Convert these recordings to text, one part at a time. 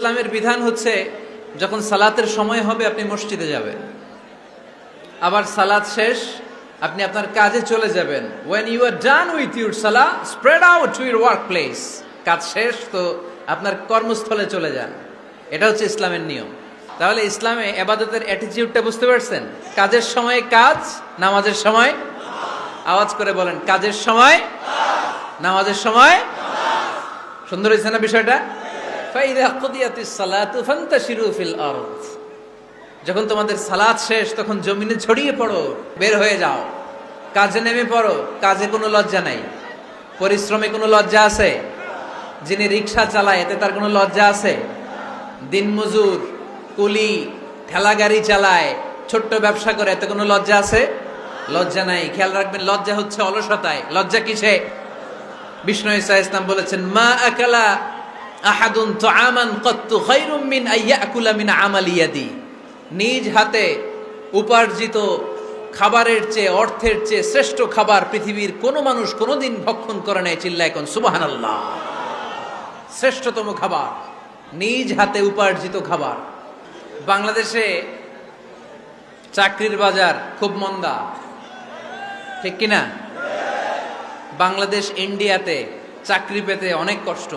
ইসলামের বিধান হচ্ছে যখন সালাতের সময় হবে আপনি মসজিদে যাবেন, আবার সালাত শেষ আপনি আপনার কাজে চলে যাবেন। when you are done with your salah spread out to your workplace, কাজ শেষ তো আপনার কর্মস্থলে চলে যান। এটা হচ্ছে ইসলামের নিয়ম। তাহলে ইসলামে ইবাদতের অ্যাটিটিউডটা বুঝতে পারছেন? কাজের সময় কাজ, নামাজের সময় আওয়াজ করে বলেন কাজের সময় নামাজের সময়। সুন্দর হয়েছে না বিষয়টা? যখন তোমাদের সালাত শেষ তখন জমিনে ছড়িয়ে পড়ো, বের হয়ে যাও, কাজে নেমে পড়ো। কাজে কোনো লজ্জা নাই, পরিশ্রমে কোনো লজ্জা আছে? যিনি রিক্সা চালায় এতে তার কোনো লজ্জা আছে? দিনমজুর, কুলি, ঠেলা গাড়ি চালায়, ছোট্ট ব্যবসা করে, এতে কোনো লজ্জা আছে? লজ্জা নাই। খেয়াল রাখবেন, লজ্জা হচ্ছে অলসতায়। লজ্জা কিসে? বিষ্ণু ঈসা ইসলাম বলেছেন, মা আকালা আহাদুন তুআমান কাত্তু খায়রুম মিন আইয়াকুলা মিন আমালি ইয়াদি। নিজ হাতে উপার্জিত খাবারের চেয়ে, অর্থের চেয়ে শ্রেষ্ঠ খাবার পৃথিবীর কোনো মানুষ কোনোদিন ভক্ষণ করে নাই। চিল্লায় কোন সুবহানাল্লাহ। শ্রেষ্ঠতম খাবার নিজ হাতে উপার্জিত খাবার। বাংলাদেশে চাকরির বাজার খুব মন্দা, ঠিক কিনা? বাংলাদেশ ইন্ডিয়াতে চাকরি পেতে অনেক কষ্ট।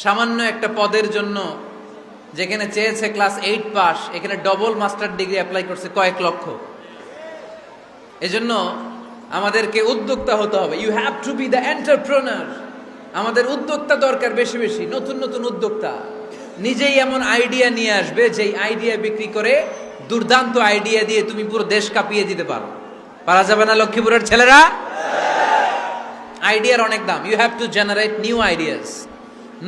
সামান্য একটা পদের জন্য যেখানে চেয়েছে ক্লাস 8 পাস, এখানে ডবল মাস্টার ডিগ্রি অ্যাপ্লাই করছে কয়েক লক্ষ। এজন্য আমাদেরকে উদ্যোক্তা হতে হবে। You have to be the entrepreneur. আমাদের উদ্যোক্তা দরকার, বেশি বেশি নতুন নতুন উদ্যোক্তা। নিজেই এমন আইডিয়া নিয়ে আসবে যেই আইডিয়া বিক্রি করে দুর্দান্ত আইডিয়া দিয়ে তুমি পুরো দেশ কাঁপিয়ে দিতে পারো। পারা যাবে না লক্ষ্মীপুরের ছেলেরা? আইডিয়ার অনেক দাম। You have to generate new ideas.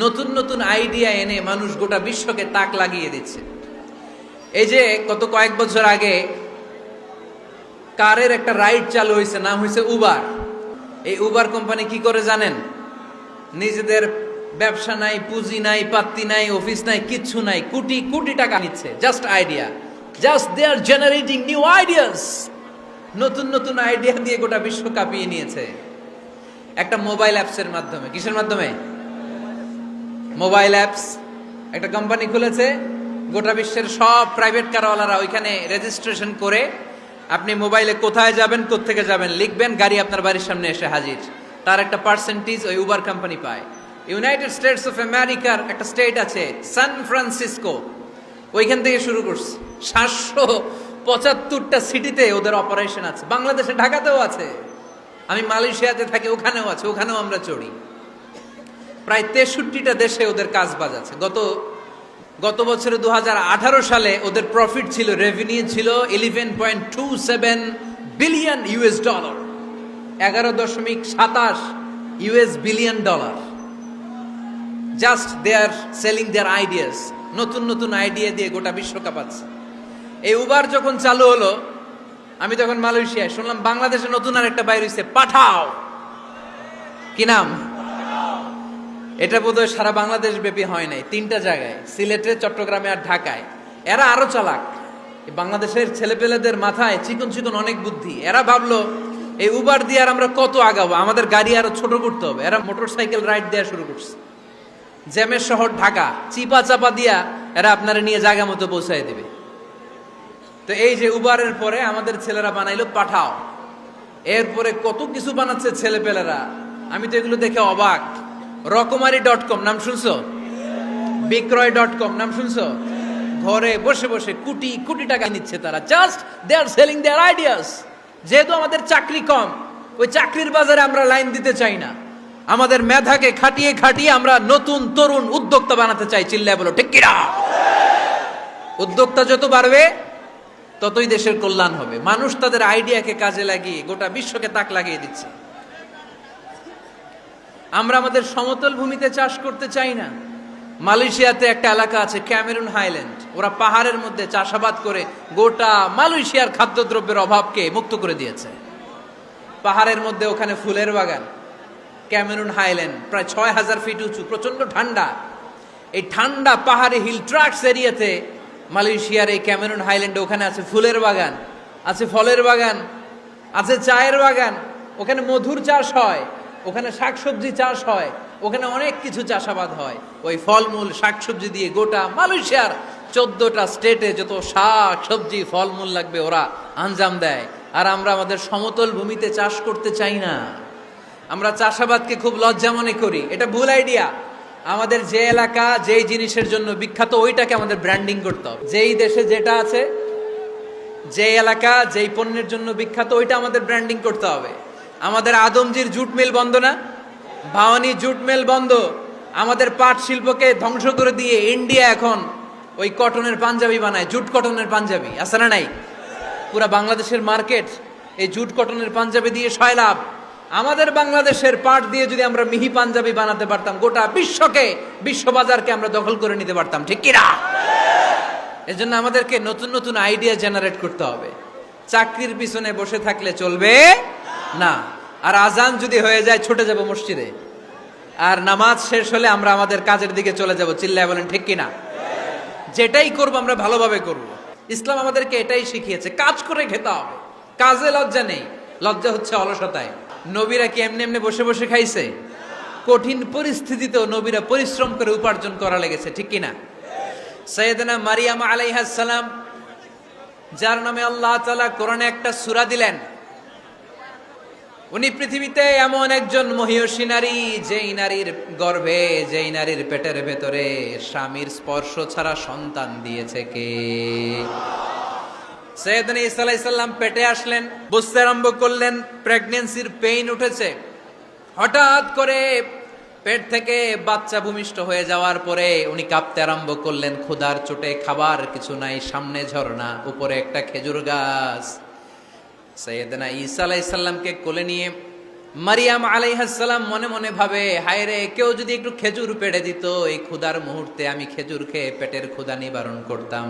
নতুন নতুন আইডিয়া এনে মানুষ গোটা বিশ্বকে তাক লাগিয়ে দিচ্ছে। এই যে কত কয়েক বছর আগে কারের একটা রাইড চালু হয়েছে, নাম হয়েছে উবার। এই উবার কোম্পানি কি করে জানেন? নিজেদের ব্যবসা নাই, পুঁজি নাই, পাত্তি নাই, অফিস নাই, কিচ্ছু নাই, কোটি কোটি টাকা নিচ্ছে just idea. Just they are generating new ideas. নতুন নতুন আইডিয়া দিয়ে গোটা বিশ্ব কাঁপিয়ে নিয়েছে একটা মোবাইল অ্যাপসের মাধ্যমে। কিসের মাধ্যমে? Mobile apps. একটা কোম্পানি খুলেছে, গোটা বিশ্বের সব প্রাইভেট কারওয়ালারা ওইখানে রেজিস্ট্রেশন করে আপনি মোবাইলে কোথায় যাবেন, কোত্থেকে যাবেন লিখবেন, গাড়ি আপনার বাড়ির সামনে এসে হাজির। তার একটা পার্সেন্টেজ ওই উবার কোম্পানি পায়। ইউনাইটেড স্টেটস অফ আমেরিকার একটা স্টেট আছে সান ফ্রান্সিসকো, ওইখান থেকে শুরু করছে। 775টা সিটিতে ওদের অপারেশন আছে। বাংলাদেশে ঢাকাতেও আছে। আমি মালয়েশিয়াতে থাকি, ওখানেও আছে, ওখানেও আমরা চড়ি। প্রায় 63টা দেশে ওদের কাজ বাজ আছে। গত বছরে 2018 সালে ওদের প্রফিট ছিল, রেভিনিউ ছিল 11.27 billion US dollar, 11.27 US billion dollar. Just they are selling their ideas. নতুন নতুন আইডিয়া দিয়ে গোটা বিশ্ব কাঁপাচ্ছে। এই উবার যখন চালু হলো, আমি তখন মালয়েশিয়ায়, শুনলাম বাংলাদেশে নতুন আর একটা বাইর হইছে, পাঠাও। কি নাম? এটা বোধহয় সারা বাংলাদেশ ব্যাপী হয় নাই, 3টা জায়গায়, সিলেটে, চট্টগ্রামে আর ঢাকায়। এরা আরো চালাক। বাংলাদেশের ছেলেপেলেদের মাথায় চিকন চিকন অনেক বুদ্ধি। এরা ভাবলো এই উবার দিয়ে আর আমরা কত আগাবো, আমাদের গাড়ি আরো ছোট করতে হবে। এরা মোটরসাইকেল রাইড দেওয়া শুরু করছে। জ্যামের শহর ঢাকা, চিপা চাপা দিয়া এরা আপনারা নিয়ে জায়গা মতো পৌঁছায় দেবে। তো এই যে উবারের পরে আমাদের ছেলেরা বানাইলো পাঠাও। এরপরে কত কিছু বানাচ্ছে ছেলেপেলেরা, আমি তো এগুলো দেখে অবাক। রকমারি.com নাম শুনছো? বিক্রয়.com নাম শুনছো? ঘরে বসে বসে কোটি কোটি টাকা নিচ্ছে তারা। Just they are selling their ideas. যেহেতু আমাদের চাকরি কম, ওই চাকরির বাজারে আমরা লাইন দিতে চাই না। আমাদের মেধাকে খাটিয়ে খাটিয়ে আমরা নতুন তরুণ উদ্যোক্তা বানাতে চাই। চিল্লায় বলো ঠিক কিনা? উদ্যোক্তা যত বাড়বে ততই দেশের কল্যাণ হবে। মানুষ তাদের আইডিয়াকে কাজে লাগিয়ে গোটা বিশ্বকে তাক লাগিয়ে দিচ্ছে। আমরা আমাদের সমতল ভূমিতে চাষ করতে চাই না। মালয়েশিয়াতে একটা এলাকা আছে ক্যামেরুন হাইল্যান্ড, ওরা পাহাড়ের মধ্যে চাষাবাদ করে গোটা মালয়েশিয়ার খাদ্যদ্রব্যের অভাবকে মুক্ত করে দিয়েছে। পাহাড়ের মধ্যে ওখানে ফুলের বাগান। ক্যামেরুন হাইল্যান্ড প্রায় 6000 ফিট উঁচু, প্রচন্ড ঠান্ডা। এই ঠান্ডা পাহাড়ি হিল ট্রাক্স এরিয়াতে মালয়েশিয়ার এই ক্যামেরুন হাইল্যান্ডে ওখানে আছে ফুলের বাগান, আছে ফলের বাগান, আছে চায়ের বাগান, ওখানে মধুর চাষ হয়, ওখানে শাকসবজি চাষ হয়। ওখানে অনেক কিছু চাষাবাদ হয়, ওই ফলমূল শাকসবজি দিয়ে গোটা মালয়েশিয়ার 14টা স্টেটে যত শাক সবজি ফলমূল লাগবে ওরা আঞ্জাম দেয়। আর আমরা আমাদের সমতল ভূমিতে চাষ করতে চাই না, আমরা চাষাবাদকে খুব লজ্জা মনে করি। এটা ভুল আইডিয়া। আমাদের যে এলাকা যেই জিনিসের জন্য বিখ্যাত ওইটাকে আমাদের ব্র্যান্ডিং করতে হবে। যেই দেশে যেটা আছে, যে এলাকা যেই পণ্যের জন্য বিখ্যাত ওইটা আমাদের ব্র্যান্ডিং করতে হবে। আমাদের আদমজির জুট মিল বন্ধ না, ভাওয়ানি জুট মিল বন্ধ। আমাদের পাট শিল্পকে ধ্বংস করে দিয়ে ইন্ডিয়া এখন ওই কটনের পাঞ্জাবি বানায়, জুট কটনের পাঞ্জাবি, আছে না নাই? পুরা বাংলাদেশের মার্কেট এই জুট কটনের পাঞ্জাবি দিয়ে সয়লাভ। আমাদের বাংলাদেশের পাট দিয়ে যদি আমরা মিহি পাঞ্জাবি বানাতে পারতাম, গোটা বিশ্ববাজারকে আমরা দখল করে নিতে পারতাম, ঠিক কিনা? এজন্য আমাদেরকে নতুন নতুন আইডিয়া জেনারেট করতে হবে। চাকরির পিছনে বসে থাকলে চলবে না। আর আজান যদি হয়ে যায় ছুটে যাব মসজিদে, আর নামাজ শেষ হলে আমরা আমাদের কাজের দিকে চলে যাব। চিল্লায় বলেন ঠিক কিনা? যেটাই করব আমরা ভালোভাবে করব। ইসলাম আমাদেরকে এটাই শিখিয়েছে, কাজ করে খেতে হবে। কাজে লজ্জা নেই, লজ্জা হচ্ছে অলসতায়। নবীরা কি এমনি এমনি বসে বসে খাইছে? কঠিন পরিস্থিতিতেও নবীরা পরিশ্রম করে উপার্জন করা লেগেছে, ঠিক কিনা? সাইয়েদনা মারিয়াম আলাইহিস সালাম, যার নামে আল্লাহ তাআলা কোরআনে একটা সূরা দিলেন, উনি পৃথিবীতে এমন একজন মহিয়সী নারী, যেই নারীর গর্ভে, যেই নারীর পেটের ভেতরে স্বামীর স্পর্শ ছাড়া সন্তান দিয়েছে কে? সাইয়েদনা ঈসা আলাইহিস সালাম পেটে আসলেন, বুঝতে আরম্ভ করলেন প্রেগন্যান্সির পেইন উঠেছে। হঠাৎ করে পেট থেকে বাচ্চা ভূমিষ্ঠ হয়ে যাওয়ার পরে উনি কাঁপতে আরম্ভ করলেন। ক্ষুধার চোটে খাবার কিছু নাই, সামনে ঝর্ণা, উপরে একটা খেজুর গাছ। সাইয়েদনা ঈসা আলাইহিস সালামকে কোলে নিয়ে মারিয়াম আলাইহিস সালাম মনে মনে ভাবে, হায় রে, কেউ যদি একটু খেজুর পেড়ে দিত, এই ক্ষুধার মুহূর্তে আমি খেজুর খেয়ে পেটের ক্ষুধা নিবারণ করতাম।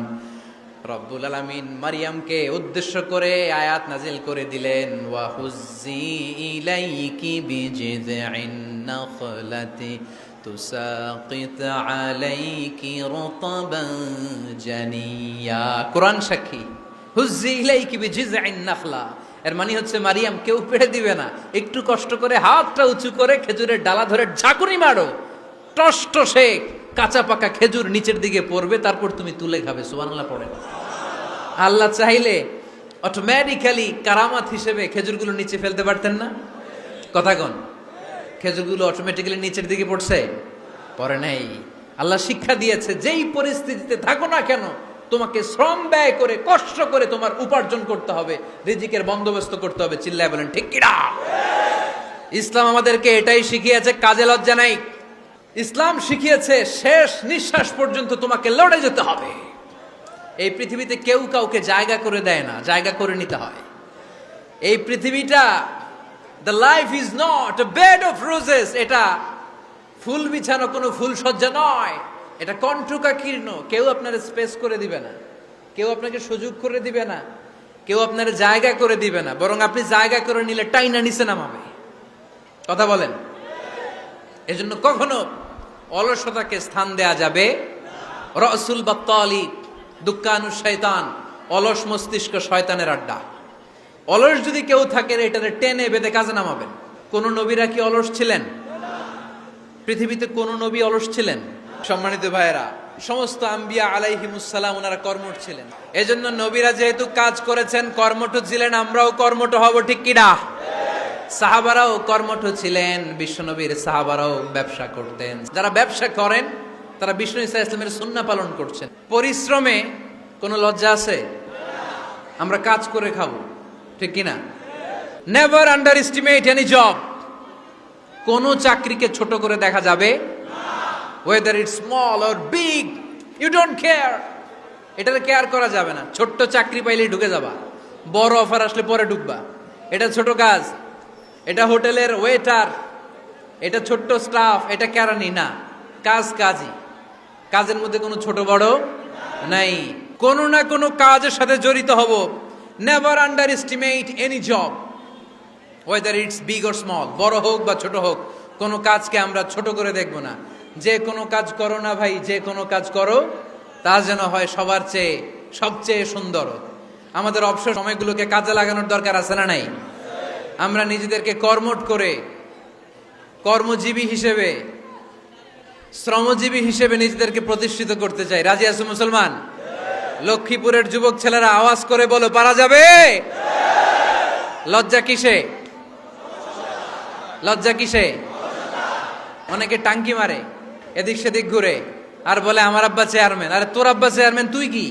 রব্বুল আলামিন মারিয়ামকে উদ্দেশ্য করে আয়াত নাজিল করে দিলেন, ওয়া হুজ্জি ইলাইকি বিজিযইন নাখলাতি তুসাকিত আলাইকি রতবান জানিয়া। কোরআন সাক্ষী, হুজ্জি ইলাইকি বিজিযইন নাখলা, এর মানে হচ্ছে মারিয়াম কেউ পেড়ে দিবে না, একটু কষ্ট করে হাতটা উঁচু করে খেজুরের ডালা ধরে ঝাঁকুনি মারো, টস টসে কাঁচা পাকা খেজুর নিচের দিকে পড়বে, তারপর তুমি তুলে খাবে। সুবহানাল্লাহ পড়ে। আল্লাহ চাইলে অটোমেটিক্যালি কারামাত হিসেবে খেজুরগুলো নিচে ফেলতে পারতেন না? কথা কোন? খেজুরগুলো অটোমেটিক্যালি নিচের দিকে পড়ছে? পড়ে নাই। আল্লাহ শিক্ষা দিয়েছে, যেই পরিস্থিতিতে থাকো না কেন তোমাকে শ্রম ব্যয় করে কষ্ট করে তোমার উপার্জন করতে হবে, রিজিকের বন্দোবস্ত করতে হবে। চিল্লায় বলেন ঠিক কিনা? ইসলাম আমাদেরকে এটাই শিখিয়েছে, কাজে লজ্জা নাই। ইসলাম শিখিয়েছে শেষ নিঃশ্বাস পর্যন্ত তোমাকে লড়ে যেতে হবে। এই পৃথিবীতে কেউ কাউকে জায়গা করে দেয় না, জায়গা করে নিতে হয়। এই পৃথিবীটা, the life is not a bed of roses, এটা ফুল বিছানো কোনো ফুল সজ্জা নয়, এটা কণ্টকাকীর্ণ। কেউ আপনার স্পেস করে দিবে না, কেউ আপনাকে সুযোগ করে দিবে না, কেউ আপনার জায়গা করে দিবে না, বরং আপনি জায়গা করে নিলে টাইনা নিচে নামাবে। কথা বলেন? এজন্য কখনো অলসতাকে স্থান দেয়া যাবে। রসুল বাত্তালি দুক্কানু শয়তান, অলস মস্তিষ্ক শয়তানের আড্ডা। অলস যদি কেউ থাকে, এটাতে টেনে বেঁধে কাজে নামাবেন। কোন নবীরা কি অলস ছিলেন? পৃথিবীতে কোন নবী অলস ছিলেন? সম্মানিত ভাইয়েরা, সমস্ত আম্বিয়া আলাইহিমুসসালাম ওনারা কর্মঠ ছিলেন। এজন্য নবীরা যেহেতু কাজ করেছেন, কর্মঠ ছিলেন, আমরাও কর্মঠ হব, ঠিক কিনা? সাহাবারাও কর্মঠ ছিলেন, বিশ্বনবীর সাহাবারাও ব্যবসা করতেন। যারা ব্যবসা করেন তারা বিষ্ণু ঈসা ইসলামের সুন্নাহ পালন করছেন। পরিশ্রমে কোনো লজ্জা আছে? আমরা কাজ করে খাবো, ঠিক কিনা? Never under estimate any job. কোনো চাকরিকে ছোট করে দেখা যাবে, whether it's small or big, you don't care, এটার কেয়ার করা যাবে না। ছোট্ট চাকরি পাইলেই ঢুকে যাবা, বড় অফার আসলে পরে ঢুকবা। এটা ছোট কাজ, এটা হোটেলের ওয়েটার, এটা ছোট্ট স্টাফ, এটা কেরানি না, কাজ কাজই। কাজের মধ্যে কোনো ছোট বড় নাই, কোনো না কোনো কাজের সাথে জড়িত হব। Never under estimate any job, whether it's big or small, বড় হোক বা ছোট হোক, কোনো কাজকে আমরা ছোট করে দেখব না। যে কোনো কাজ করো না ভাই, যে কোনো কাজ করো, তা যেন হয় সবার চেয়ে সবচেয়ে সুন্দর। আমাদের অবসর সময়গুলোকে কাজে লাগানোর দরকার আছে না নাই? আমরা নিজেদেরকে কর্মঠ করে, কর্মজীবী হিসেবে শ্রমজীবী হিসেবে নিজেদেরকে প্রতিষ্ঠিত করতে চাই। রাজি আছো মুসলমান? লক্ষ্মীপুরের যুবক ছেলেরা আওয়াজ করে বলো, পারা যাবে? লজ্জা কিসে? লজ্জা কিসে? অনেকে টাঙ্কি মারে, এদিক সেদিক ঘুরে, আর বলে আমার আব্বা চেয়ারম্যান। আরে তোর আব্বা চেয়ারম্যান, তুই কি?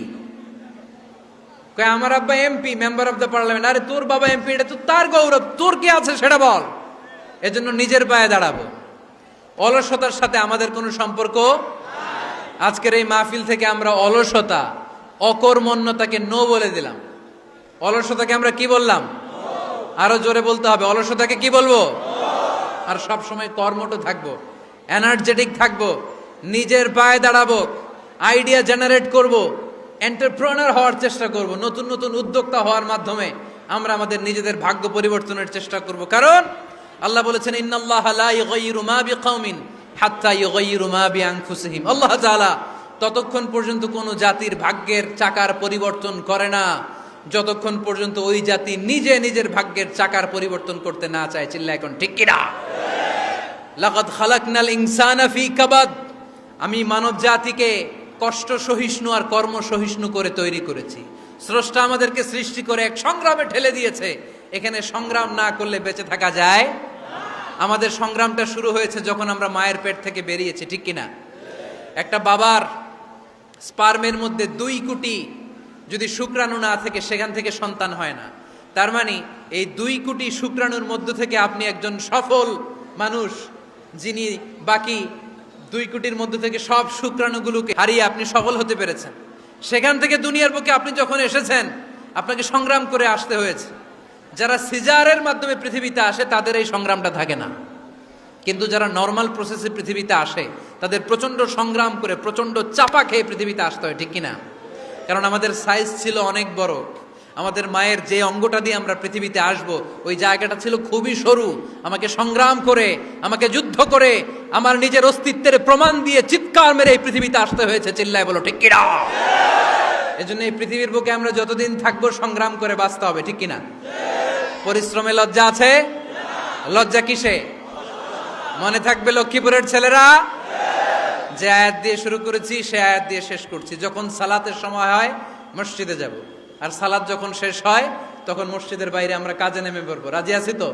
কয় আমার আব্বা MP, member of the parliament. আরে তোর বাবা এমপি, এটা তো তার গৌরব, তোর কি আছে সেটা বল। এজন্য নিজের পায়ে দাঁড়াবো। অলসতার সাথে আমাদের কোনো সম্পর্ক। আজকের এই মাহফিল থেকে আমরা অলসতা, অকর্মণ্যতাকে নো বলে দিলাম। অলসতাকে আমরা কি বললাম? আরো জোরে বলতে হবে, অলসতাকে কি বলবো? আর সব সময় কর্মঠ থাকবো, এনার্জেটিক থাকবো, নিজের পায়ে দাঁড়াবো, আইডিয়া জেনারেট করব, এন্টারপ্রেনার হওয়ার চেষ্টা করব, নতুন নতুন উদ্যোক্তা হওয়ার মাধ্যমে আমরা আমাদের নিজেদের ভাগ্য পরিবর্তনের চেষ্টা করব। কারণ আল্লাহ বলেছেন, ইন্নাল্লাহা লা ইউগাইয়িরু মা বিকাউমিন হাত্তা ইউগাইয়িরু মা বিআনফুসিহিম। আল্লাহ তাআলা ততক্ষণ পর্যন্ত কোনো জাতির ভাগ্যের চাকার পরিবর্তন করে না যতক্ষণ পর্যন্ত ওই জাতি নিজে নিজের ভাগ্যের চাকার পরিবর্তন করতে না চায়। চিল্লা এখন ঠিক কিনা? লাকাদ খালাকনাল ইনসানা ফি কাবাদ। আমি মানব জাতিকে কষ্ট সহিষ্ণু আর কর্ম সহিষ্ণু করে তৈরি করেছি। স্রষ্টা আমাদেরকে সৃষ্টি করে এক সংগ্রামে ঠেলে দিয়েছে। এখানে সংগ্রাম না করলে বেঁচে থাকা যায়? আমাদের সংগ্রামটা শুরু হয়েছে যখন আমরা মায়ের পেট থেকে বেরিয়েছি, ঠিক কিনা? একটা বাবার স্পার্মের মধ্যে 2 কোটি যদি শুক্রাণু না থাকে, সেখান থেকে সন্তান হয় না। তার মানে এই 2 কোটি শুক্রাণুর মধ্য থেকে আপনি একজন সফল মানুষ, যিনি বাকি 2 কোটির মধ্য থেকে সব শুক্রাণুগুলোকে হারিয়ে আপনি সফল হতে পেরেছেন। সেখান থেকে দুনিয়ার বুকে আপনি যখন এসেছেন, আপনাকে সংগ্রাম করে আসতে হয়েছে। যারা সিজারের মাধ্যমে পৃথিবীতে আসে তাদের এই সংগ্রামটা থাকে না, কিন্তু যারা নর্মাল প্রসেসে পৃথিবীতে আসে তাদের প্রচন্ড সংগ্রাম করে, প্রচন্ড চাপা খেয়ে পৃথিবীতে আসতে হয়, ঠিক কিনা? কারণ আমাদের সাইজ ছিল অনেক বড়। আমাদের মায়ের যে অঙ্গটা দিয়ে আমরা পৃথিবীতে আসব, ওই জায়গাটা ছিল খুবই সরু। আমাকে সংগ্রাম করে, আমাকে যুদ্ধ করে, আমার নিজের অস্তিত্বের প্রমাণ দিয়ে চিৎকার মেরে এই পৃথিবীতে আসতে হয়েছে। চিল্লায় বলো ঠিক কিনা? এজন্য এই পৃথিবীর বুকে আমরা যতদিন থাকবো সংগ্রাম করে বাঁচতে হবে, ঠিক কিনা? পরিশ্রমে লজ্জা আছে? লজ্জা কিসে? মনে থাকবে লক্ষ্মীপুরের ছেলেরা, যে আয়াত দিয়ে শুরু করেছি সে আয়াত দিয়ে শেষ করছি। যখন সালাতের সময় হয় মসজিদে যাব, আর সালাত যখন শেষ হয় তখন মসজিদের বাইরে আমরা কাজে নেমে পড়বো। রাজি আছি তো?